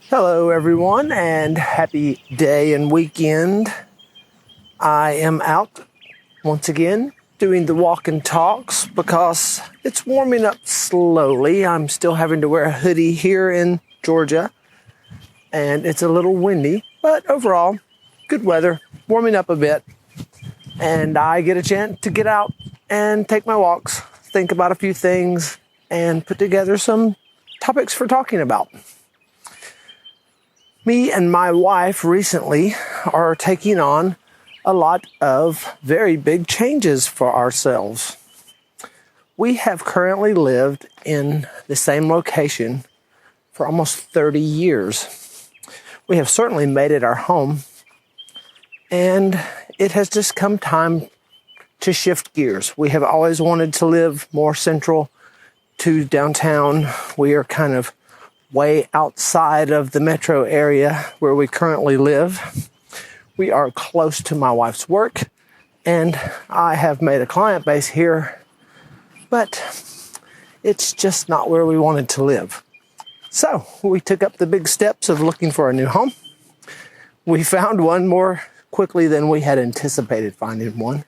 Hello, everyone, and happy day and weekend. I am out once again doing the walk and talks because it's warming up slowly. I'm still having to wear a hoodie here in Georgia, and it's a little windy, but overall, good weather, warming up a bit, and I get a chance to get out and take my walks, think about a few things, and put together some topics for talking about. Me and my wife recently are taking on a lot of very big changes for ourselves. We have currently lived in the same location for almost 30 years. We have certainly made it our home, and it has just come time to shift gears. We have always wanted to live more central to downtown. We are kind of way outside of the metro area where we currently live. We are close to my wife's work, and I have made a client base here, but it's just not where we wanted to live. So we took up the big steps of looking for a new home. We found one more quickly than we had anticipated finding one,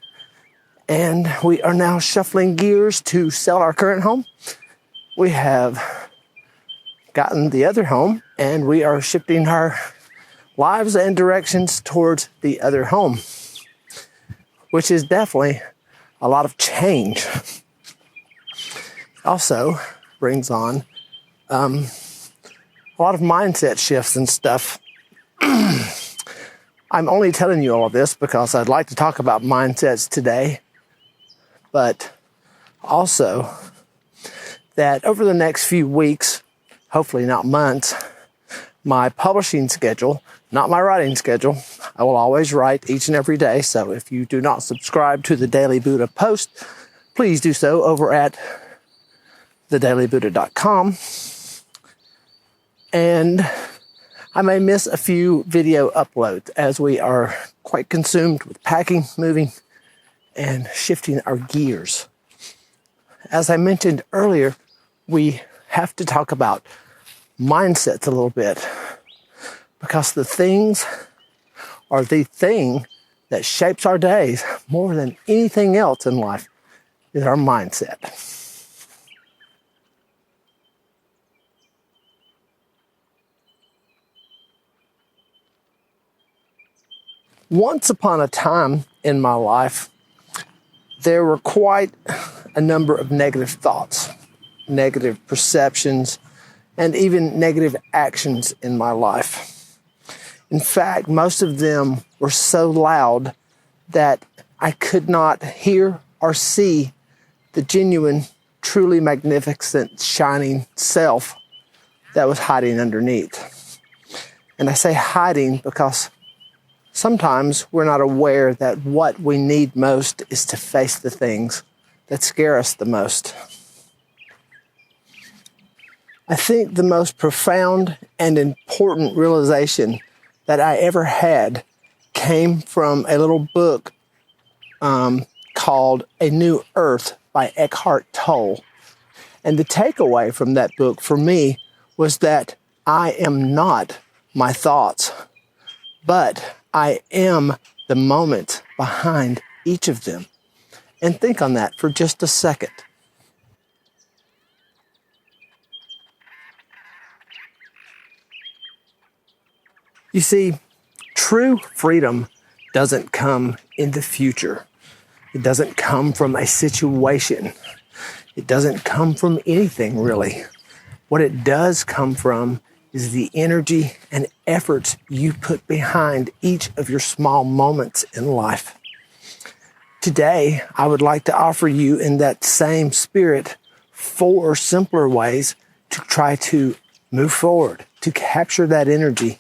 and we are now shuffling gears to sell our current home. We have gotten the other home, and we are shifting our lives and directions towards the other home, which is definitely a lot of change. Also brings on a lot of mindset shifts and stuff. I'm only telling you all of this because I'd like to talk about mindsets today, but also that over the next few weeks, hopefully not months, my publishing schedule, not my writing schedule. I will always write each and every day. So if you do not subscribe to the Daily Buddha Post, please do so over at thedailybuddha.com. And I may miss a few video uploads as we are quite consumed with packing, moving, and shifting our gears. As I mentioned earlier, we have to talk about mindsets a little bit, because the things are the thing that shapes our days more than anything else in life is our mindset. Once upon a time in my life, there were quite a number of negative thoughts, negative perceptions, and even negative actions in my life. In fact, most of them were so loud that I could not hear or see the genuine, truly magnificent, shining self that was hiding underneath. And I say hiding because sometimes we're not aware that what we need most is to face the things that scare us the most. I think the most profound and important realization that I ever had came from a little book called A New Earth by Eckhart Tolle. And the takeaway from that book for me was that I am not my thoughts, but I am the moment behind each of them. And think on that for just a second. You see, true freedom doesn't come in the future. It doesn't come from a situation. It doesn't come from anything, really. What it does come from is the energy and efforts you put behind each of your small moments in life. Today, I would like to offer you in that same spirit 4 simpler ways to try to move forward, to capture that energy,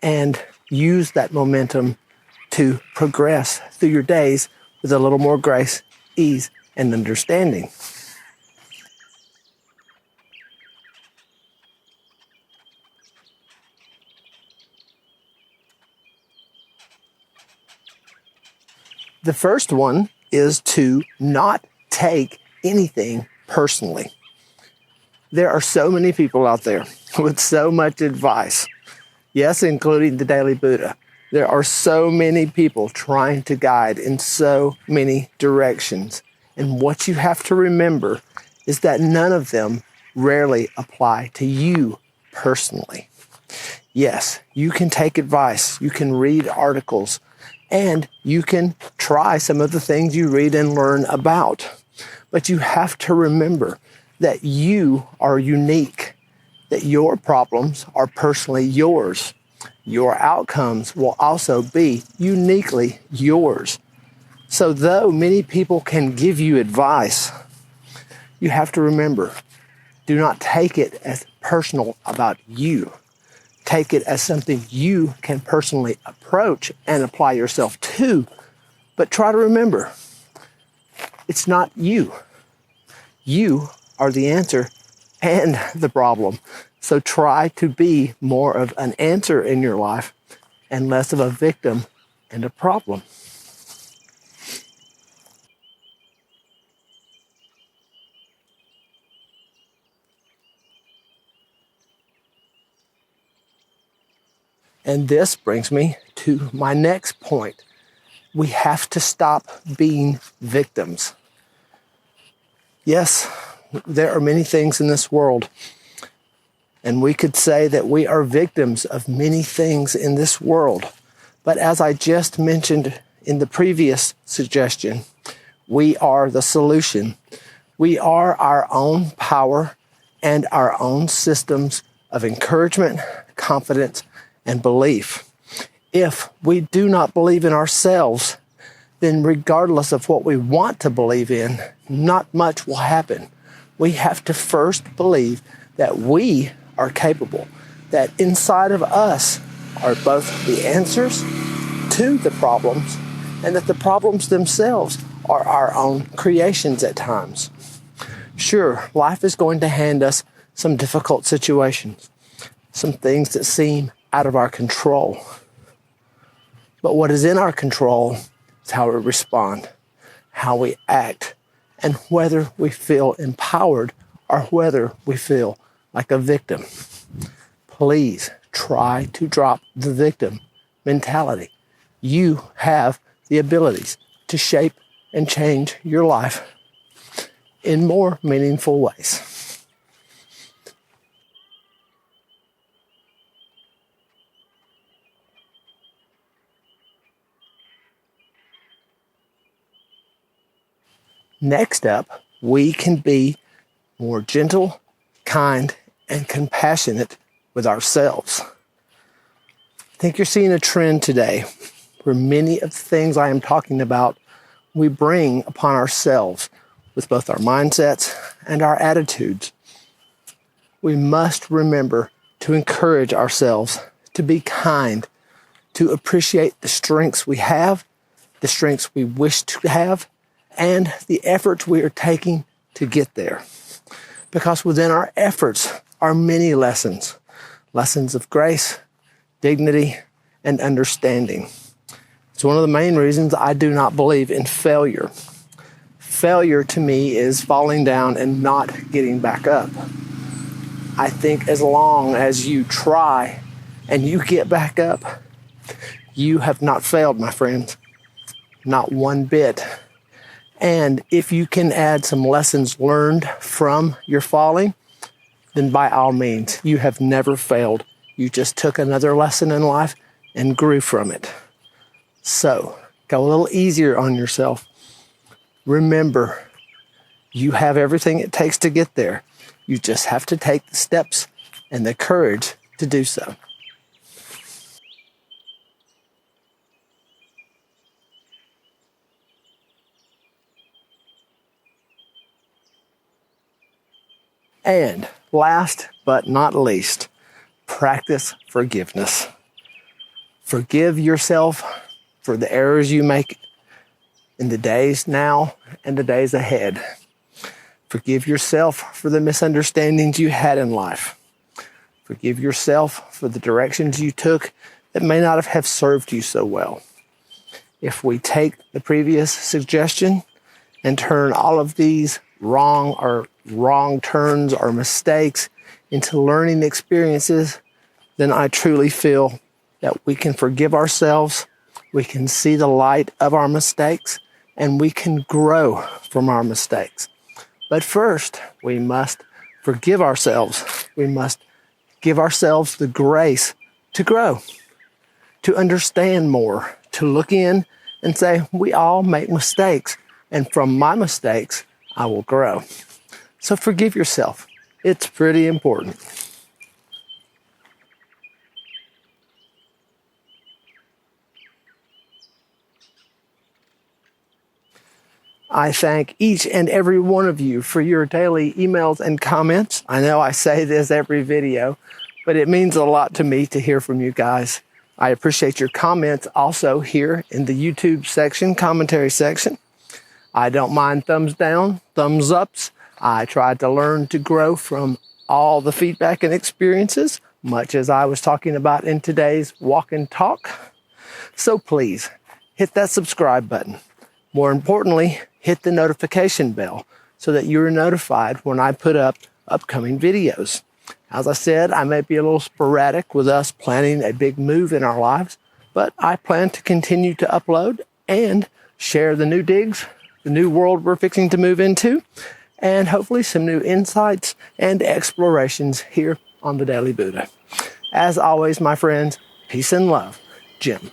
and use that momentum to progress through your days with a little more grace, ease, and understanding. The first one is to not take anything personally. There are so many people out there with so much advice Yes, including the Daily Buddha. There are so many people trying to guide in so many directions. And what you have to remember is that none of them rarely apply to you personally. Yes, you can take advice, you can read articles, and you can try some of the things you read and learn about. But you have to remember that you are unique, that your problems are personally yours. Your outcomes will also be uniquely yours. So though many people can give you advice, you have to remember, do not take it as personal about you. Take it as something you can personally approach and apply yourself to. But try to remember, it's not you. You are the answer and the problem. So try to be more of an answer in your life and less of a victim and a problem. And this brings me to my next point. We have to stop being victims. Yes, there are many things in this world, and we could say that we are victims of many things in this world. But as I just mentioned in the previous suggestion, we are the solution. We are our own power and our own systems of encouragement, confidence, and belief. If we do not believe in ourselves, then regardless of what we want to believe in, not much will happen. We have to first believe that we are capable, that inside of us are both the answers to the problems and that the problems themselves are our own creations at times. Sure, life is going to hand us some difficult situations, some things that seem out of our control. But what is in our control is how we respond, how we act, and whether we feel empowered or whether we feel like a victim. Please try to drop the victim mentality. You have the abilities to shape and change your life in more meaningful ways. Next up, we can be more gentle, kind, and compassionate with ourselves. I think you're seeing a trend today where many of the things I am talking about we bring upon ourselves with both our mindsets and our attitudes. We must remember to encourage ourselves to be kind, to appreciate the strengths we have, the strengths we wish to have, and the efforts we are taking to get there. Because within our efforts are many lessons of grace, dignity, and understanding. It's one of the main reasons I do not believe in failure. Failure to me is falling down and not getting back up. I think as long as you try and you get back up, you have not failed, my friends. Not one bit. And if you can add some lessons learned from your falling, then by all means, you have never failed. You just took another lesson in life and grew from it. So, go a little easier on yourself. Remember, you have everything it takes to get there. You just have to take the steps and the courage to do so. And last but not least, practice forgiveness. Forgive yourself for the errors you make in the days now and the days ahead. Forgive yourself for the misunderstandings you had in life. Forgive yourself for the directions you took that may not have served you so well. If we take the previous suggestion and turn all of these wrong turns or mistakes into learning experiences, then I truly feel that we can forgive ourselves, we can see the light of our mistakes, and we can grow from our mistakes. But first, we must forgive ourselves. We must give ourselves the grace to grow, to understand more, to look in and say, we all make mistakes, and from my mistakes, I will grow. So forgive yourself. It's pretty important. I thank each and every one of you for your daily emails and comments. I know I say this every video, but it means a lot to me to hear from you guys. I appreciate your comments also here in the YouTube section, commentary section. I don't mind thumbs down, thumbs ups. I try to learn to grow from all the feedback and experiences, much as I was talking about in today's walk and talk. So please hit that subscribe button. More importantly, hit the notification bell so that you're notified when I put up upcoming videos. As I said, I may be a little sporadic with us planning a big move in our lives, but I plan to continue to upload and share the new digs, the new world we're fixing to move into, and hopefully some new insights and explorations here on the Daily Buddha. As always, my friends, peace and love, Jim.